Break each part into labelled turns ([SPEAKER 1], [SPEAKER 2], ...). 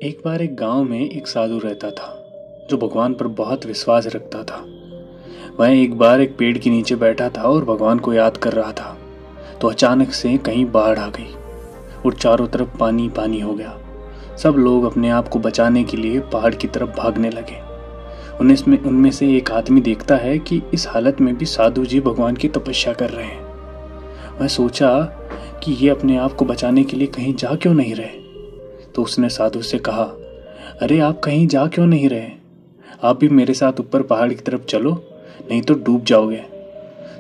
[SPEAKER 1] एक बार एक गांव में एक साधु रहता था जो भगवान पर बहुत विश्वास रखता था। वह एक बार एक पेड़ के नीचे बैठा था और भगवान को याद कर रहा था। तो अचानक से कहीं बाढ़ आ गई और चारों तरफ पानी पानी हो गया। सब लोग अपने आप को बचाने के लिए पहाड़ की तरफ भागने लगे। उनमें से एक आदमी देखता है कि इस हालत में भी साधु जी भगवान की तपस्या कर रहे हैं। वह सोचा कि ये अपने आप को बचाने के लिए कहीं जा क्यों नहीं रहे। तो उसने साधु से कहा, अरे आप कहीं जा क्यों नहीं रहे, आप भी मेरे साथ ऊपर पहाड़ की तरफ चलो, नहीं तो डूब जाओगे।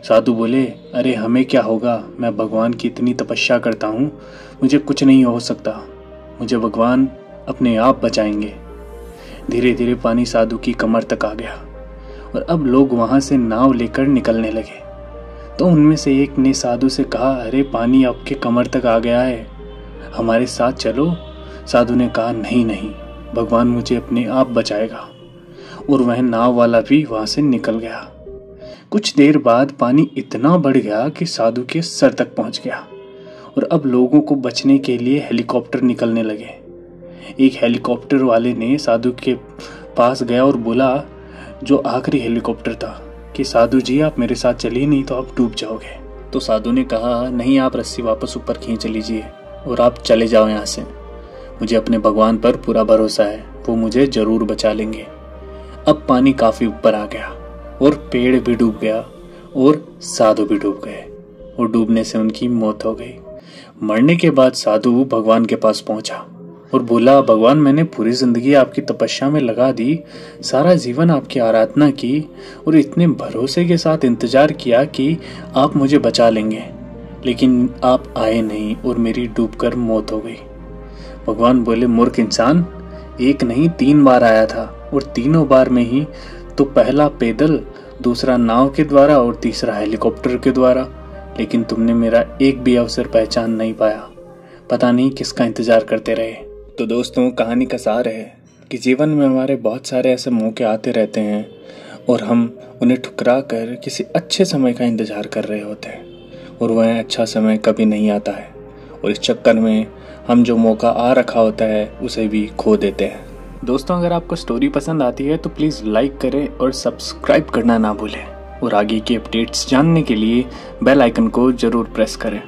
[SPEAKER 1] साधु बोले, अरे हमें क्या होगा, मैं भगवान की इतनी तपस्या करता हूँ, मुझे कुछ नहीं हो सकता, मुझे भगवान अपने आप बचाएंगे। धीरे धीरे पानी साधु की कमर तक आ गया और अब लोग वहां से नाव लेकर निकलने लगे। तो उनमें से एक ने साधु से कहा, अरे पानी आपके कमर तक आ गया है, हमारे साथ चलो। साधु ने कहा, नहीं नहीं, भगवान मुझे अपने आप बचाएगा। और वह नाव वाला भी वहां से निकल गया। कुछ देर बाद पानी इतना बढ़ गया कि साधु के सर तक पहुंच गया और अब लोगों को बचने के लिए हेलीकॉप्टर निकलने लगे। एक हेलीकॉप्टर वाले ने साधु के पास गया और बोला, जो आखिरी हेलीकॉप्टर था, कि साधु जी आप मेरे साथ चलिए, नहीं तो आप डूब जाओगे। तो साधु ने कहा, नहीं, आप रस्सी वापस ऊपर खींच लीजिए और आप चले जाओ यहाँ से, मुझे अपने भगवान पर पूरा भरोसा है, वो मुझे जरूर बचा लेंगे। अब पानी काफी ऊपर आ गया और पेड़ भी डूब गया और साधु भी डूब गए और डूबने से उनकी मौत हो गई। मरने के बाद साधु भगवान के पास पहुंचा और बोला, भगवान मैंने पूरी जिंदगी आपकी तपस्या में लगा दी, सारा जीवन आपकी आराधना की और इतने भरोसे के साथ इंतजार किया कि आप मुझे बचा लेंगे, लेकिन आप आए नहीं और मेरी डूबकर मौत हो गई। भगवान बोले, मूर्ख इंसान, एक नहीं 3 बार आया था और तीनों बार में ही तो पहला पैदल, दूसरा नाव के द्वारा और तीसरा हेलीकॉप्टर के द्वारा, लेकिन तुमने मेरा एक भी अवसर पहचान नहीं पाया। पता नहीं किसका इंतजार करते रहे। तो दोस्तों, कहानी का सार है कि जीवन में हमारे बहुत सारे ऐसे मौके आते रहते हैं और हम उन्हें ठुकरा कर किसी अच्छे समय का इंतजार कर रहे होते हैं और वह अच्छा समय कभी नहीं आता है और इस चक्कर में हम जो मौका आ रखा होता है उसे भी खो देते हैं। दोस्तों, अगर आपको स्टोरी पसंद आती है तो प्लीज़ लाइक करें और सब्सक्राइब करना ना भूलें और आगे की अपडेट्स जानने के लिए बेल आइकन को ज़रूर प्रेस करें।